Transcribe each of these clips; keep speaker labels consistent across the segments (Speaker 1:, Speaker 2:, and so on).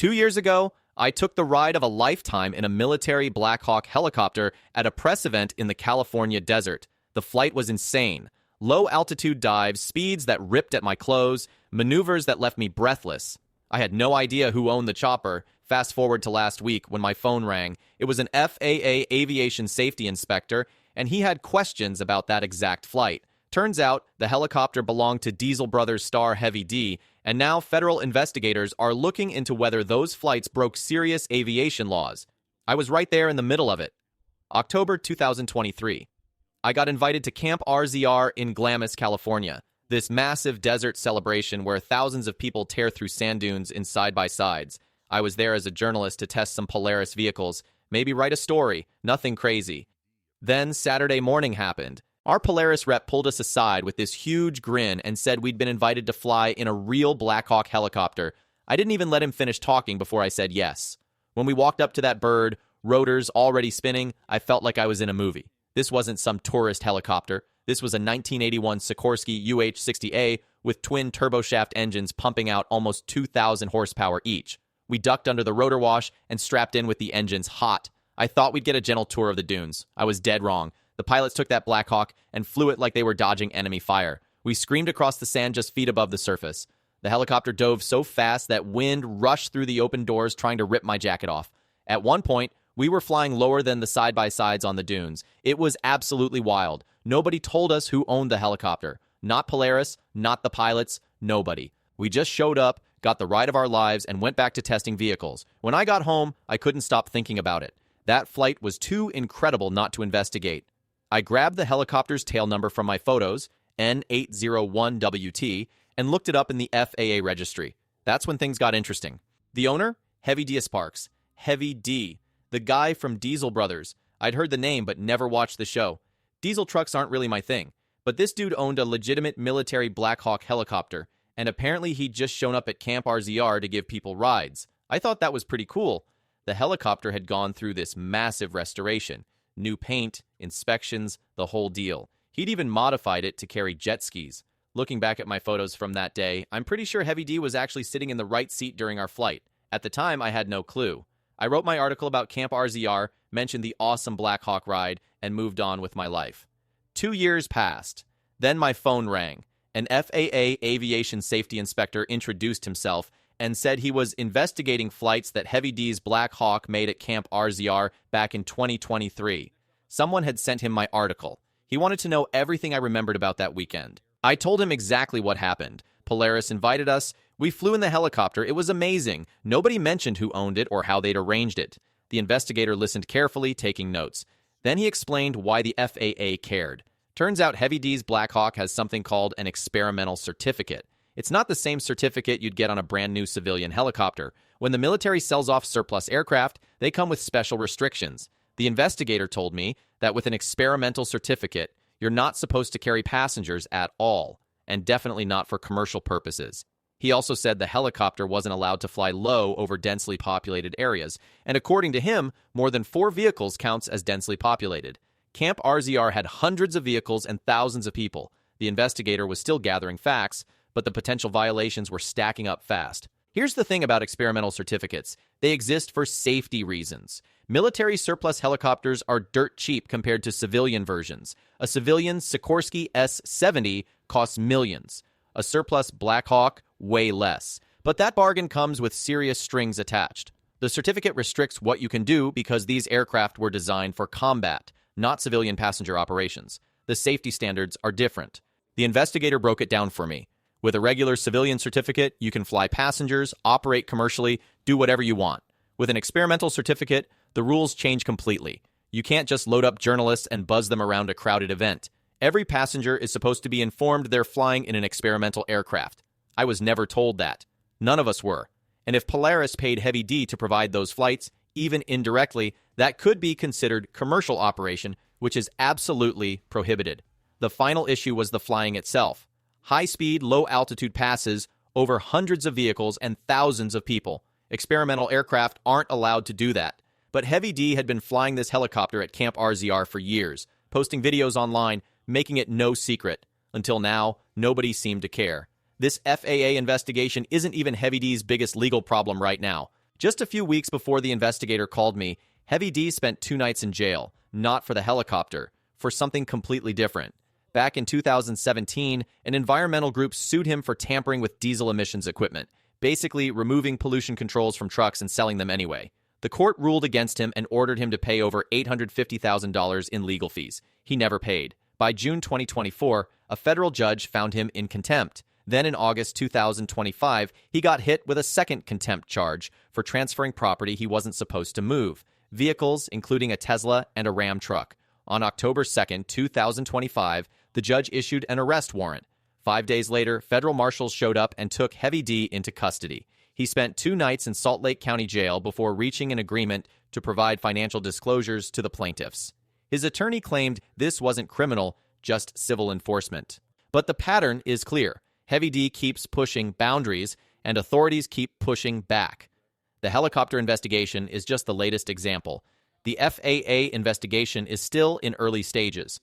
Speaker 1: 2 years ago, I took the ride of a lifetime in a military Blackhawk helicopter at a press event in the California desert. The flight was insane. Low-altitude dives, speeds that ripped at my clothes, maneuvers that left me breathless. I had no idea who owned the chopper. Fast forward to last week when my phone rang. It was an FAA Aviation Safety Inspector, and he had questions about that exact flight. Turns out the helicopter belonged to Diesel Brothers star Heavy D, and now federal investigators are looking into whether those flights broke serious aviation laws. I was right there in the middle of it. October 2023. I got invited to Camp RZR in Glamis, California, this massive desert celebration where thousands of people tear through sand dunes in side-by-sides. I was there as a journalist to test some Polaris vehicles, maybe write a story, nothing crazy. Then Saturday morning happened. Our Polaris rep pulled us aside with this huge grin and said we'd been invited to fly in a real Blackhawk helicopter. I didn't even let him finish talking before I said yes. When we walked up to that bird, rotors already spinning, I felt like I was in a movie. This wasn't some tourist helicopter. This was a 1981 Sikorsky UH-60A with twin turboshaft engines pumping out almost 2,000 horsepower each. We ducked under the rotor wash and strapped in with the engines hot. I thought we'd get a gentle tour of the dunes. I was dead wrong. The pilots took that Blackhawk and flew it like they were dodging enemy fire. We screamed across the sand just feet above the surface. The helicopter dove so fast that wind rushed through the open doors trying to rip my jacket off. At one point, we were flying lower than the side-by-sides on the dunes. It was absolutely wild. Nobody told us who owned the helicopter. Not Polaris, not the pilots, nobody. We just showed up, got the ride of our lives, and went back to testing vehicles. When I got home, I couldn't stop thinking about it. That flight was too incredible not to investigate. I grabbed the helicopter's tail number from my photos, N801WT, and looked it up in the FAA registry. That's when things got interesting. The owner? Heavy D. Sparks. Heavy D. The guy from Diesel Brothers. I'd heard the name but never watched the show. Diesel trucks aren't really my thing. But this dude owned a legitimate military Blackhawk helicopter, and apparently he'd just shown up at Camp RZR to give people rides. I thought that was pretty cool. The helicopter had gone through this massive restoration. New paint, inspections, the whole deal. He'd even modified it to carry jet skis. Looking back at my photos from that day, I'm pretty sure Heavy D was actually sitting in the right seat during our flight. At the time, I had no clue. I wrote my article about Camp RZR, mentioned the awesome Blackhawk ride, and moved on with my life. 2 years passed. Then my phone rang. An FAA Aviation Safety Inspector introduced himself and said he was investigating flights that Heavy D's Blackhawk made at Camp RZR back in 2023. Someone had sent him my article. He wanted to know everything I remembered about that weekend. I told him exactly what happened. Polaris invited us. We flew in the helicopter. It was amazing. Nobody mentioned who owned it or how they'd arranged it. The investigator listened carefully, taking notes. Then he explained why the FAA cared. Turns out Heavy D's Blackhawk has something called an experimental certificate. It's not the same certificate you'd get on a brand new civilian helicopter. When the military sells off surplus aircraft, they come with special restrictions. The investigator told me that with an experimental certificate, you're not supposed to carry passengers at all, and definitely not for commercial purposes. He also said the helicopter wasn't allowed to fly low over densely populated areas, and according to him, more than 4 vehicles counts as densely populated. Camp RZR had hundreds of vehicles and thousands of people. The investigator was still gathering facts, but the potential violations were stacking up fast. Here's the thing about experimental certificates. They exist for safety reasons. Military surplus helicopters are dirt cheap compared to civilian versions. A civilian Sikorsky S-70 costs millions. A surplus Blackhawk, way less. But that bargain comes with serious strings attached. The certificate restricts what you can do because these aircraft were designed for combat, not civilian passenger operations. The safety standards are different. The investigator broke it down for me. With a regular civilian certificate, you can fly passengers, operate commercially, do whatever you want. With an experimental certificate, the rules change completely. You can't just load up journalists and buzz them around a crowded event. Every passenger is supposed to be informed they're flying in an experimental aircraft. I was never told that. None of us were. And if Polaris paid Heavy D to provide those flights, even indirectly, that could be considered commercial operation, which is absolutely prohibited. The final issue was the flying itself. High-speed, low-altitude passes over hundreds of vehicles and thousands of people. Experimental aircraft aren't allowed to do that. But Heavy D had been flying this helicopter at Camp RZR for years, posting videos online, making it no secret. Until now, nobody seemed to care. This FAA investigation isn't even Heavy D's biggest legal problem right now. Just a few weeks before the investigator called me, Heavy D spent 2 nights in jail, not for the helicopter, for something completely different. Back in 2017, an environmental group sued him for tampering with diesel emissions equipment, basically removing pollution controls from trucks and selling them anyway. The court ruled against him and ordered him to pay over $850,000 in legal fees. He never paid. By June 2024, a federal judge found him in contempt. Then in August 2025, he got hit with a second contempt charge for transferring property he wasn't supposed to move, vehicles including a Tesla and a Ram truck. On October 2, 2025, the judge issued an arrest warrant. 5 days later, federal marshals showed up and took Heavy D into custody. He spent 2 nights in Salt Lake County Jail before reaching an agreement to provide financial disclosures to the plaintiffs. His attorney claimed this wasn't criminal, just civil enforcement. But the pattern is clear. Heavy D keeps pushing boundaries, and authorities keep pushing back. The helicopter investigation is just the latest example. The FAA investigation is still in early stages.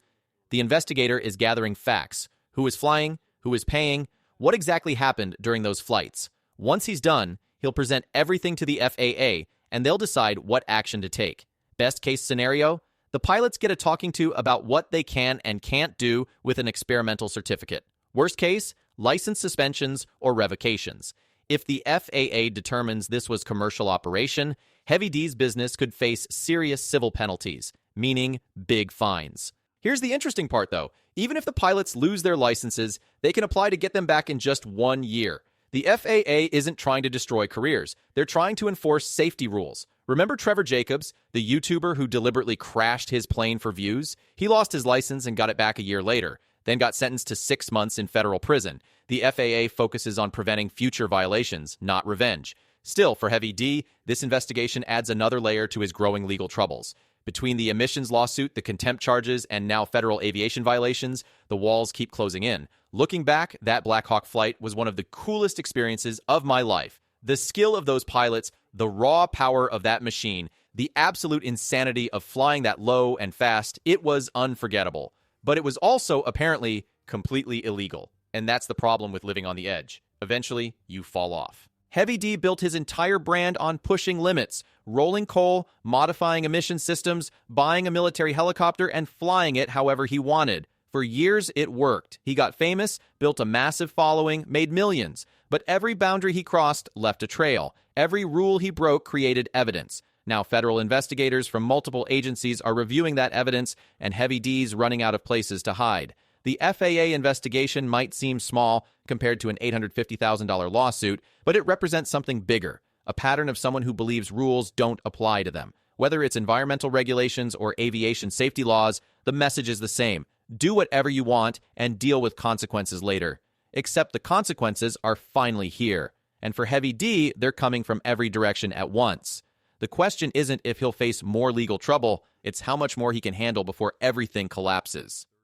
Speaker 1: The investigator is gathering facts. Who is flying? Who is paying? What exactly happened during those flights? Once he's done, he'll present everything to the FAA, and they'll decide what action to take. Best case scenario, the pilots get a talking to about what they can and can't do with an experimental certificate. Worst case, license suspensions or revocations. If the FAA determines this was commercial operation, Heavy D's business could face serious civil penalties, meaning big fines. Here's the interesting part, though. Even if the pilots lose their licenses, they can apply to get them back in just 1 year. The FAA isn't trying to destroy careers. They're trying to enforce safety rules. Remember Trevor Jacobs, the YouTuber who deliberately crashed his plane for views? He lost his license and got it back a year later, then got sentenced to 6 months in federal prison. The FAA focuses on preventing future violations, not revenge. Still, for Heavy D, this investigation adds another layer to his growing legal troubles. Between the emissions lawsuit, the contempt charges, and now federal aviation violations, the walls keep closing in. Looking back, that Blackhawk flight was one of the coolest experiences of my life. The skill of those pilots, the raw power of that machine, the absolute insanity of flying that low and fast, it was unforgettable. But it was also, apparently, completely illegal. And that's the problem with living on the edge. Eventually, you fall off. Heavy D built his entire brand on pushing limits, rolling coal, modifying emission systems, buying a military helicopter, and flying it however he wanted. For years, it worked. He got famous, built a massive following, made millions. But every boundary he crossed left a trail. Every rule he broke created evidence. Now, federal investigators from multiple agencies are reviewing that evidence, and Heavy D's running out of places to hide. The FAA investigation might seem small compared to an $850,000 lawsuit, but it represents something bigger, a pattern of someone who believes rules don't apply to them. Whether it's environmental regulations or aviation safety laws, the message is the same. Do whatever you want and deal with consequences later. Except the consequences are finally here. And for Heavy D, they're coming from every direction at once. The question isn't if he'll face more legal trouble, it's how much more he can handle before everything collapses.